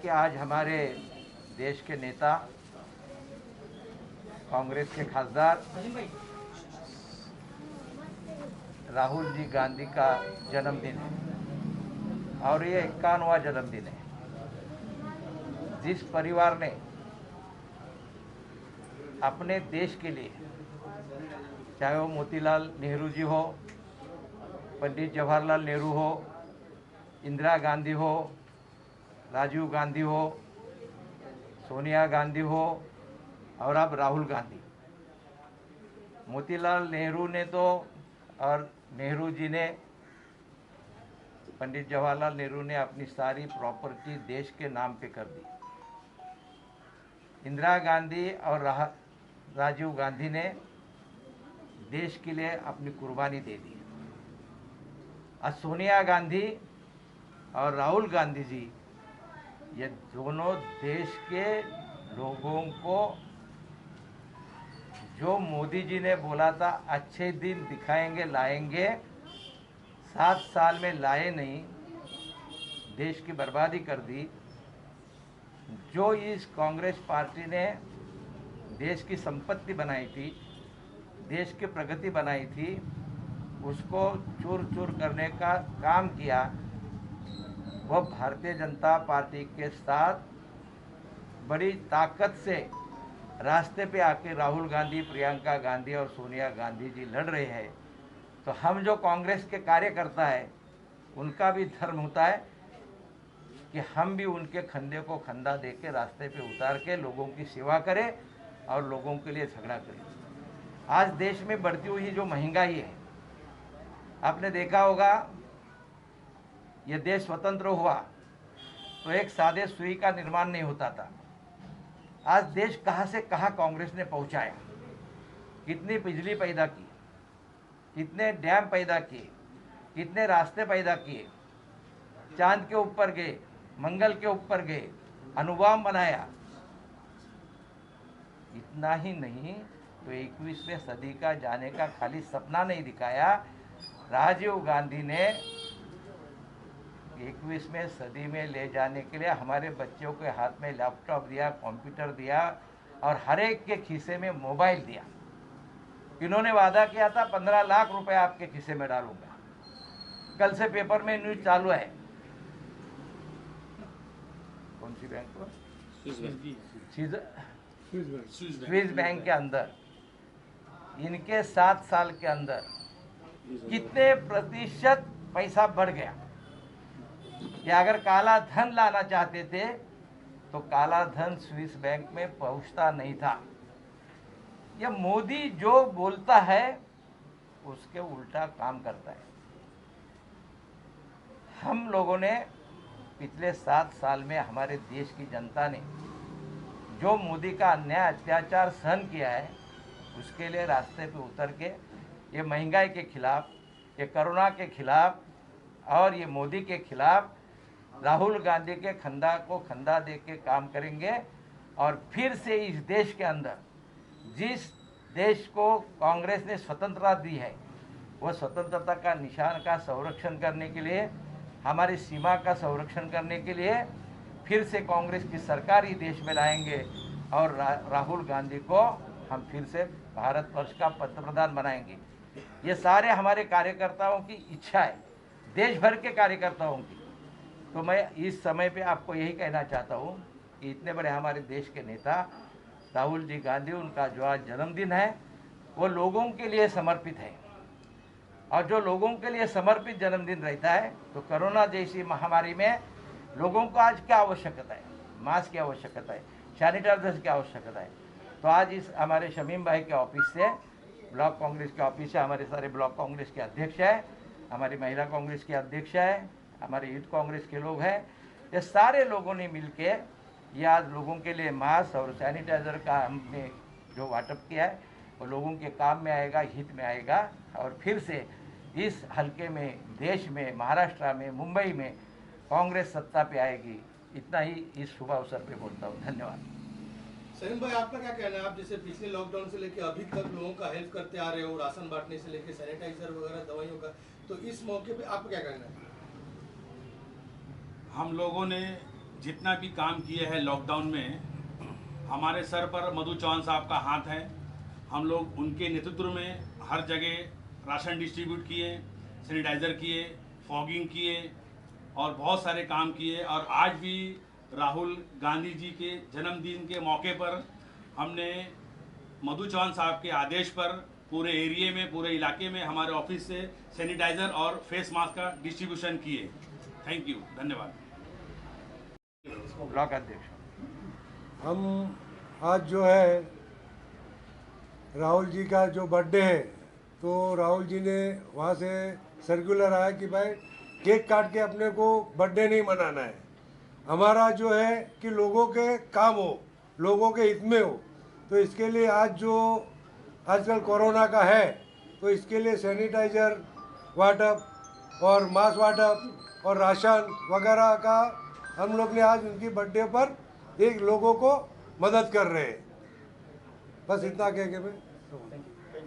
कि आज हमारे देश के नेता, कांग्रेस के खासदार राहुल जी गांधी का जन्मदिन है और ये 51वां जन्मदिन है। जिस परिवार ने अपने देश के लिए, चाहे वो मोतीलाल नेहरू जी हो, पंडित जवाहरलाल नेहरू हो, इंदिरा गांधी हो, राजीव गांधी हो, सोनिया गांधी हो और अब राहुल गांधी। मोतीलाल नेहरू ने तो और नेहरू जी ने, पंडित जवाहरलाल नेहरू ने अपनी सारी प्रॉपर्टी देश के नाम पे कर दी। इंदिरा गांधी और राजीव गांधी ने देश के लिए अपनी कुर्बानी दे दी। आज सोनिया गांधी और राहुल गांधी जी, ये दोनों देश के लोगों को, जो मोदी जी ने बोला था अच्छे दिन दिखाएंगे लाएंगे, 7 साल में लाए नहीं, देश की बर्बादी कर दी। जो इस कांग्रेस पार्टी ने देश की संपत्ति बनाई थी, देश की प्रगति बनाई थी, उसको चूर चूर करने का काम किया। वह भारतीय जनता पार्टी के साथ बड़ी ताकत से रास्ते पे आके राहुल गांधी, प्रियंका गांधी और सोनिया गांधी जी लड़ रहे हैं। तो हम जो कांग्रेस के कार्यकर्ता है, उनका भी धर्म होता है कि हम भी उनके खंधे को खंधा दे के रास्ते पे उतार के लोगों की सेवा करें और लोगों के लिए झगड़ा करें। आज देश में बढ़ती हुई जो महंगाई है, आपने देखा होगा, ये देश स्वतंत्र हुआ तो एक सादे सुई का निर्माण नहीं होता था। आज देश कहाँ से कहाँ कांग्रेस ने पहुँचाया। कितनी बिजली पैदा की, कितने डैम पैदा किए, कितने रास्ते पैदा किए, चांद के ऊपर गए, मंगल के ऊपर गए, अणुबॉम्ब बनाया। इतना ही नहीं तो 21वीं सदी का जाने का खाली सपना नहीं दिखाया, राजीव गांधी ने 21वीं सदी में ले जाने के लिए हमारे बच्चों के हाथ में लैपटॉप दिया, कंप्यूटर दिया और हर एक के खीसे में मोबाइल दिया। इन्होंने वादा किया था 15 लाख रुपए आपके खीसे में डालूंगा। कल से पेपर में न्यूज चालू है। कौन सी बैंक को? स्विस बैंक के अंदर इनके 7 साल के अंदर कितने प्रतिशत पैसा बढ़ गया। कि अगर काला धन लाना चाहते थे तो काला धन स्विस बैंक में पहुंचता नहीं था। यह मोदी जो बोलता है उसके उल्टा काम करता है। हम लोगों ने पिछले 7 साल में हमारे देश की जनता ने जो मोदी का अन्याय अत्याचार सहन किया है, उसके लिए रास्ते पे उतर के ये महंगाई के खिलाफ, ये कोरोना के खिलाफ और ये मोदी के खिलाफ राहुल गांधी के खंधा को खंधा दे के काम करेंगे। और फिर से इस देश के अंदर, जिस देश को कांग्रेस ने स्वतंत्रता दी है, वो स्वतंत्रता का निशान का संरक्षण करने के लिए, हमारी सीमा का संरक्षण करने के लिए फिर से कांग्रेस की सरकार ही देश में लाएंगे और राहुल गांधी को हम फिर से भारतवर्ष का पंतप्रधान बनाएंगे। ये सारे हमारे कार्यकर्ताओं की इच्छा है, देश भर के कार्यकर्ताओं की। तो मैं इस समय पे आपको यही कहना चाहता हूँ कि इतने बड़े हमारे देश के नेता राहुल जी गांधी, उनका जो आज जन्मदिन है वो लोगों के लिए समर्पित है। और जो लोगों के लिए समर्पित जन्मदिन रहता है, तो कोरोना जैसी महामारी में लोगों को आज क्या आवश्यकता है? मास्क की आवश्यकता है, सैनिटाइजर की आवश्यकता है। तो आज इस हमारे शमीम भाई के ऑफिस से, ब्लॉक कांग्रेस के ऑफिस से, हमारे सारे ब्लॉक कांग्रेस के अध्यक्ष है, हमारी महिला कांग्रेस के अध्यक्ष है, हमारे यूथ कांग्रेस के लोग हैं, ये सारे लोगों ने मिलके ये आज लोगों के लिए मास्क और सैनिटाइज़र का हमने जो वाटअप किया है, वो लोगों के काम में आएगा, हित में आएगा। और फिर से इस हल्के में, देश में, महाराष्ट्र में, मुंबई में कांग्रेस सत्ता पे आएगी। इतना ही इस शुभ अवसर पे बोलता हूँ। धन्यवाद। सलीम भाई, आपका क्या कहना है? आप जैसे पिछले लॉकडाउन से लेकर अभी तक लोगों का हेल्प करते आ रहे हो, राशन बांटने से लेकर सैनिटाइजर वगैरह दवाइयों का, तो इस मौके पे आपका क्या कहना है? हम लोगों ने जितना भी काम किए हैं लॉकडाउन में, हमारे सर पर मधु चौहान साहब का हाथ है। हम लोग उनके नेतृत्व में हर जगह राशन डिस्ट्रीब्यूट किए, सैनिटाइज़र किए, फॉगिंग किए और बहुत सारे काम किए। और आज भी राहुल गांधी जी के जन्मदिन के मौके पर हमने मधु चौहान साहब के आदेश पर पूरे एरिया में, पूरे इलाके में हमारे ऑफिस से सैनिटाइज़र और फेस मास्क का डिस्ट्रीब्यूशन किए। थैंक यू, धन्यवाद। ब्लॉक अध्यक्ष। हम आज जो है राहुल जी का जो बर्थडे है, तो राहुल जी ने वहाँ से सर्कुलर आया कि भाई केक काट के अपने को बर्थडे नहीं मनाना है, हमारा जो है कि लोगों के काम हो, लोगों के हित में हो। तो इसके लिए आज जो आजकल कोरोना का है, तो इसके लिए सैनिटाइज़र वाटअप और मास्क वाटअप और राशन वगैरह का हम लोग ने आज उनकी बर्थडे पर एक लोगों को मदद कर रहे हैं। बस इतना कह के मैं